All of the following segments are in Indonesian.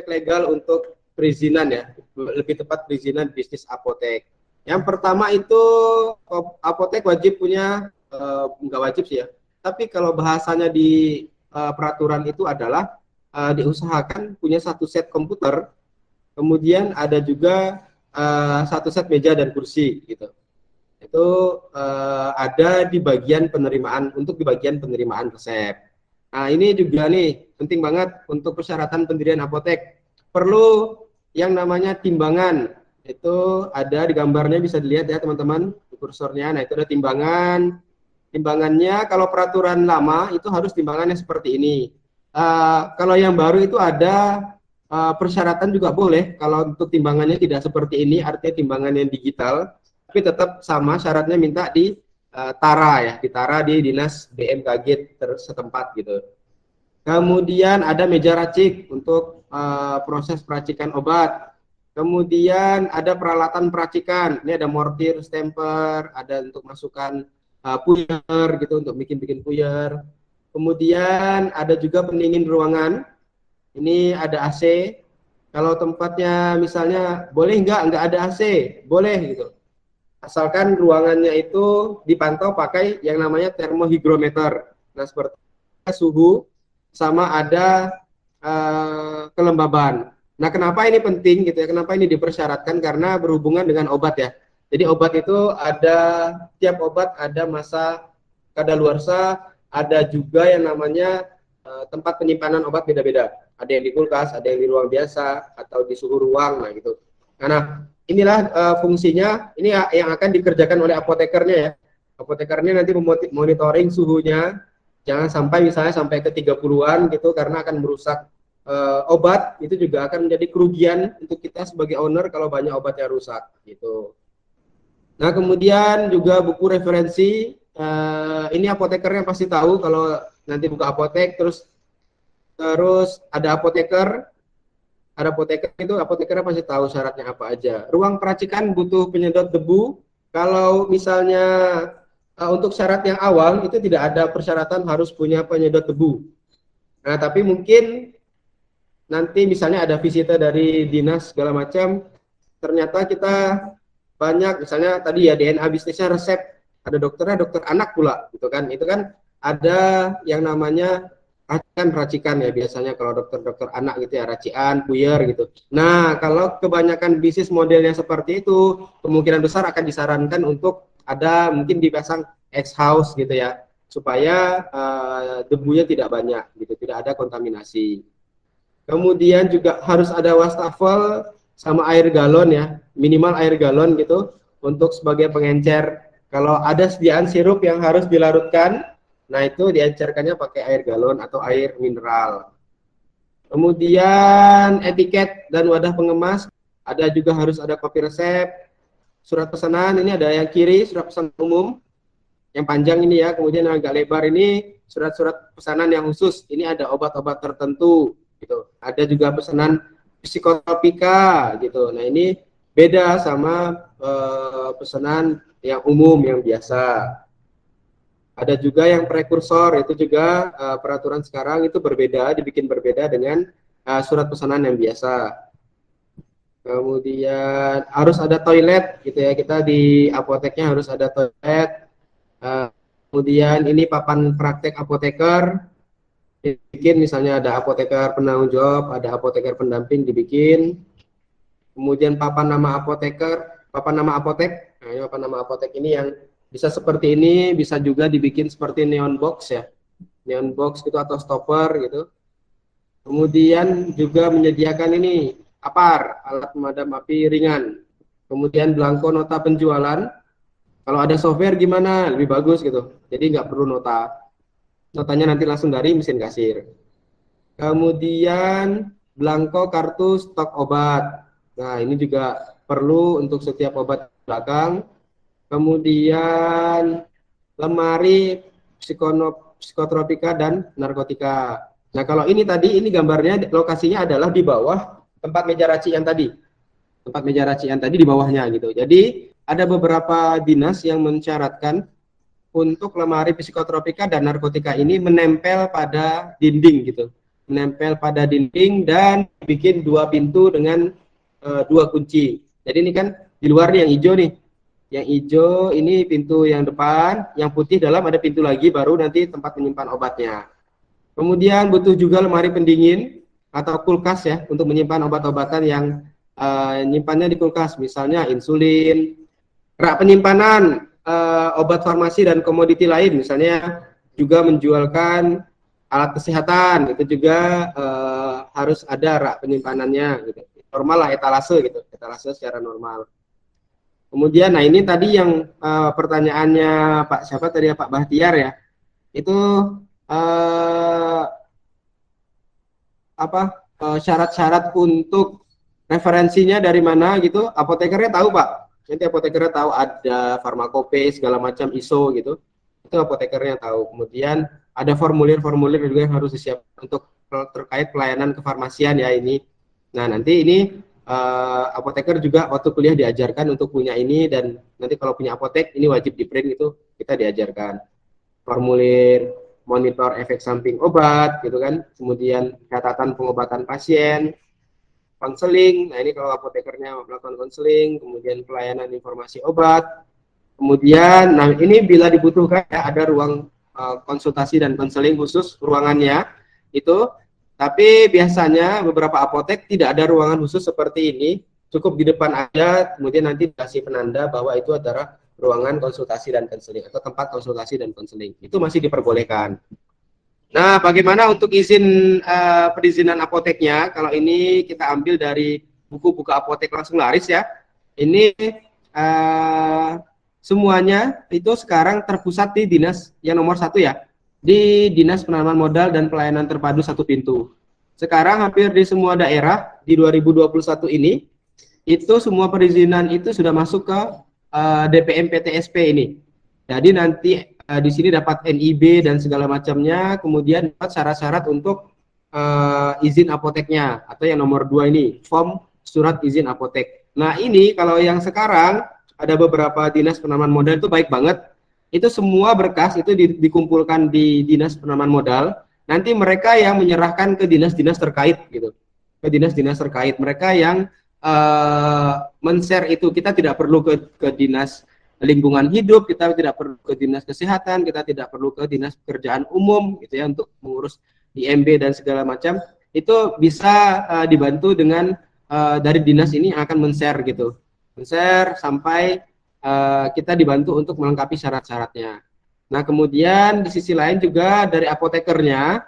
aspek legal untuk perizinan ya, lebih tepat perizinan bisnis apotek. Yang pertama itu apotek wajib punya, nggak wajib sih ya, tapi kalau bahasanya di peraturan itu adalah diusahakan punya satu set komputer, kemudian ada juga satu set meja dan kursi gitu. Itu ada di bagian penerimaan, untuk di bagian penerimaan resep. Nah ini juga nih penting banget untuk persyaratan pendirian apotek, perlu yang namanya timbangan. Itu ada di gambarnya, bisa dilihat ya teman-teman kursornya. Nah itu ada timbangan. Timbangannya kalau peraturan lama itu harus timbangannya seperti ini. Kalau yang baru itu ada persyaratan juga boleh. Kalau untuk timbangannya tidak seperti ini, artinya timbangan yang digital, tapi tetap sama syaratnya, minta di Tara ya, ditara di dinas BMKG setempat gitu. Kemudian ada meja racik untuk proses peracikan obat. Kemudian ada peralatan peracikan. Ini ada mortir, stamper, ada untuk masukkan puyer gitu, untuk bikin puyer. Kemudian ada juga pendingin ruangan. Ini ada AC. Kalau tempatnya misalnya boleh nggak ada AC, boleh gitu. Asalkan ruangannya itu dipantau pakai yang namanya termohigrometer. Nah seperti suhu sama ada kelembaban. Nah kenapa ini penting gitu ya, kenapa ini dipersyaratkan, karena berhubungan dengan obat ya. Jadi obat itu ada, tiap obat ada masa kadaluarsa, ada juga yang namanya tempat penyimpanan obat beda-beda. Ada yang di kulkas, ada yang di ruang biasa, atau di suhu ruang, nah gitu. Nah inilah fungsinya, ini yang akan dikerjakan oleh apotekernya ya. Apotekernya nanti memonitoring suhunya, jangan sampai misalnya sampai ke 30-an gitu, karena akan merusak obat. Itu juga akan menjadi kerugian untuk kita sebagai owner kalau banyak obat yang rusak gitu. Nah kemudian juga buku referensi, ini apotekernya pasti tahu kalau nanti buka apotek, terus ada apoteker itu apotekernya pasti tahu syaratnya apa aja. Ruang peracikan butuh penyedot debu. Kalau misalnya untuk syarat yang awal itu tidak ada persyaratan harus punya penyedot debu. Nah tapi mungkin nanti misalnya ada visita dari dinas segala macam, ternyata kita banyak misalnya tadi ya DNA bisnisnya resep, ada dokternya dokter anak pula gitu kan. Itu kan ada yang namanya racikan ya, biasanya kalau dokter anak gitu ya, racian, puyer gitu. Nah kalau kebanyakan bisnis modelnya seperti itu, kemungkinan besar akan disarankan untuk ada mungkin dipasang X house gitu ya, supaya debunya tidak banyak gitu, tidak ada kontaminasi. Kemudian juga harus ada wastafel sama air galon ya, minimal air galon gitu, untuk sebagai pengencer. Kalau ada sediaan sirup yang harus dilarutkan, nah itu diencerkannya pakai air galon atau air mineral. Kemudian etiket dan wadah pengemas, ada juga harus ada kopi resep, surat pesanan. Ini ada yang kiri surat pesanan umum yang panjang ini ya, kemudian yang agak lebar ini surat-surat pesanan yang khusus. Ini ada obat-obat tertentu gitu. Ada juga pesanan psikotropika gitu. Nah ini beda sama pesanan yang umum yang biasa. Ada juga yang prekursor, itu juga peraturan sekarang itu berbeda, dibikin berbeda dengan surat pesanan yang biasa. Kemudian harus ada toilet gitu ya, kita di apoteknya harus ada toilet. Kemudian ini papan praktek apoteker, dibikin misalnya ada apoteker penanggung jawab, ada apoteker pendamping dibikin. Kemudian papan nama apoteker, papan nama apotek. Nah, ini papan nama apotek ini yang bisa seperti ini, bisa juga dibikin seperti neon box ya, neon box gitu atau stopper gitu. Kemudian juga menyediakan ini APAR, alat pemadam api ringan. Kemudian belangko nota penjualan. Kalau ada software gimana, lebih bagus gitu. Jadi nggak perlu nota, notanya nanti langsung dari mesin kasir. Kemudian belangko kartu stok obat. Nah ini juga perlu untuk setiap obat belakang. Kemudian lemari psikotropika dan narkotika. Nah kalau ini tadi, ini gambarnya lokasinya adalah di bawah tempat meja racian tadi. Tempat meja racian tadi di bawahnya gitu. Jadi ada beberapa dinas yang mensyaratkan untuk lemari psikotropika dan narkotika ini menempel pada dinding gitu. menempel pada dinding, dan bikin 2 pintu dengan 2 kunci. Jadi ini kan di luar nih yang hijau nih. Yang hijau ini pintu yang depan, yang putih dalam ada pintu lagi, baru nanti tempat menyimpan obatnya. Kemudian butuh juga lemari pendingin atau kulkas ya, untuk menyimpan obat-obatan yang nyimpannya di kulkas, misalnya insulin, rak penyimpanan obat farmasi dan komoditi lain, misalnya juga menjualkan alat kesehatan, itu juga harus ada rak penyimpanannya gitu. Normal lah, etalase gitu, etalase secara normal. Kemudian, nah ini tadi yang pertanyaannya Pak siapa tadi ya, Pak Bahtiar ya, itu syarat-syarat untuk referensinya dari mana gitu, apotekernya tahu Pak. Nanti apotekernya tahu ada farmakope segala macam ISO gitu, itu apotekernya tahu. Kemudian ada formulir-formulir juga yang harus disiapkan untuk terkait pelayanan kefarmasian ya ini. Nah nanti ini apoteker juga waktu kuliah diajarkan untuk punya ini, dan nanti kalau punya apotek ini wajib di print, itu kita diajarkan formulir monitor efek samping obat gitu kan, kemudian catatan pengobatan pasien, konseling. Nah ini kalau apotekernya melakukan konseling, kemudian pelayanan informasi obat, kemudian nah ini bila dibutuhkan ya ada ruang konsultasi dan konseling khusus ruangannya itu. Tapi biasanya beberapa apotek tidak ada ruangan khusus seperti ini, cukup di depan aja, kemudian nanti dikasih penanda bahwa itu adalah ruangan konsultasi dan konseling atau tempat konsultasi dan konseling. Itu masih diperbolehkan. Nah, bagaimana untuk izin perizinan apoteknya? Kalau ini kita ambil dari buku-buku apotek langsung laris ya. Ini semuanya itu sekarang terpusat di dinas yang nomor 1 ya, di Dinas Penanaman Modal dan Pelayanan Terpadu Satu Pintu. Sekarang hampir di semua daerah di 2021 ini, itu semua perizinan itu sudah masuk ke DPM PTSP ini. Jadi nanti di sini dapat NIB dan segala macamnya, kemudian dapat syarat-syarat untuk izin apoteknya, atau yang nomor 2 ini, form surat izin apotek. Nah ini kalau yang sekarang ada beberapa dinas penanaman modal itu baik banget. Itu semua berkas itu dikumpulkan di Dinas Penanaman Modal. Nanti mereka yang menyerahkan ke dinas-dinas terkait gitu, ke dinas-dinas terkait. Mereka yang men-share itu. Kita tidak perlu ke dinas lingkungan hidup, kita tidak perlu ke dinas kesehatan, kita tidak perlu ke dinas pekerjaan umum gitu ya untuk mengurus IMB dan segala macam. Itu bisa dibantu dengan dari dinas ini yang akan men-share gitu, men-share sampai kita dibantu untuk melengkapi syarat-syaratnya. Nah kemudian di sisi lain juga dari apotekernya,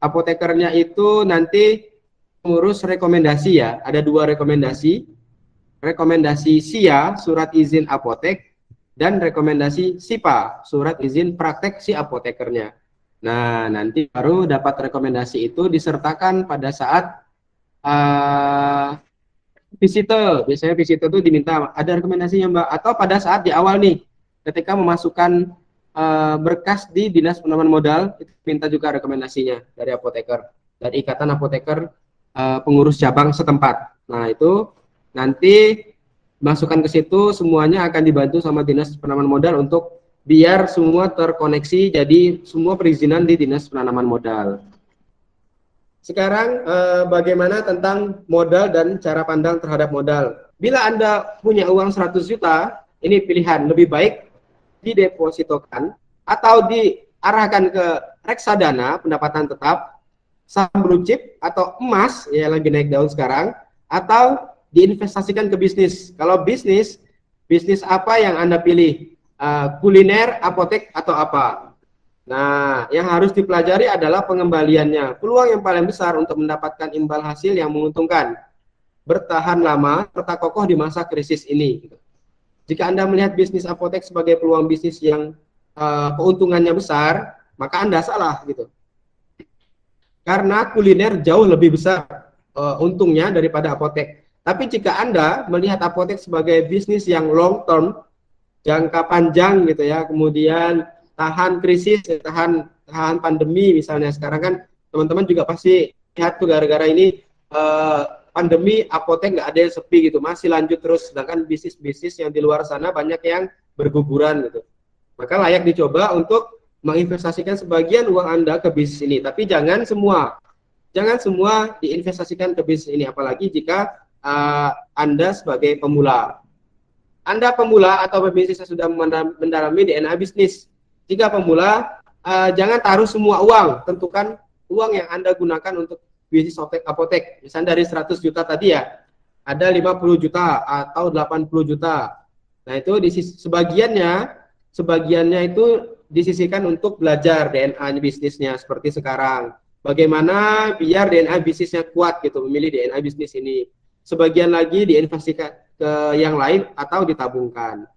apotekernya itu nanti mengurus rekomendasi ya. Ada 2 rekomendasi, rekomendasi SIA surat izin apotek, dan rekomendasi SIPA surat izin praktek si apotekernya. Nah nanti baru dapat rekomendasi itu disertakan pada saat visitor. Biasanya visitor itu diminta ada rekomendasinya Mbak, atau pada saat di awal nih ketika memasukkan berkas di Dinas Penanaman Modal, itu minta juga rekomendasinya dari apoteker, dari Ikatan Apoteker pengurus cabang setempat. Nah itu nanti masukkan ke situ, semuanya akan dibantu sama Dinas Penanaman Modal untuk biar semua terkoneksi, jadi semua perizinan di Dinas Penanaman Modal. Sekarang bagaimana tentang modal dan cara pandang terhadap modal. Bila Anda punya uang 100 juta, ini pilihan, lebih baik didepositokan atau diarahkan ke reksadana pendapatan tetap, saham blue chip, atau emas ya lagi naik daun sekarang, atau diinvestasikan ke bisnis. Kalau bisnis apa yang Anda pilih? Kuliner, apotek, atau apa? Nah, yang harus dipelajari adalah pengembaliannya. Peluang yang paling besar untuk mendapatkan imbal hasil yang menguntungkan, bertahan lama, serta kokoh di masa krisis ini. Jika Anda melihat bisnis apotek sebagai peluang bisnis yang keuntungannya besar, maka Anda salah gitu. Karena kuliner jauh lebih besar untungnya daripada apotek. Tapi jika Anda melihat apotek sebagai bisnis yang long term, jangka panjang gitu ya, kemudian tahan krisis, tahan pandemi misalnya. Sekarang kan teman-teman juga pasti lihat tuh gara-gara ini pandemi apotek nggak ada yang sepi gitu, masih lanjut terus, sedangkan bisnis-bisnis yang di luar sana banyak yang berguguran gitu. Maka layak dicoba untuk menginvestasikan sebagian uang Anda ke bisnis ini, tapi jangan semua. Jangan semua diinvestasikan ke bisnis ini, apalagi jika Anda sebagai pemula. Anda pemula atau pebisnis yang sudah mendalami DNA bisnis. Jika pemula, jangan taruh semua uang. Tentukan uang yang Anda gunakan untuk bisnis apotek. Misalnya dari 100 juta tadi ya, ada 50 juta atau 80 juta. Nah, itu sebagiannya itu disisihkan untuk belajar DNA bisnisnya seperti sekarang. Bagaimana biar DNA bisnisnya kuat gitu, memilih DNA bisnis ini. Sebagian lagi diinvestasikan ke yang lain atau ditabungkan.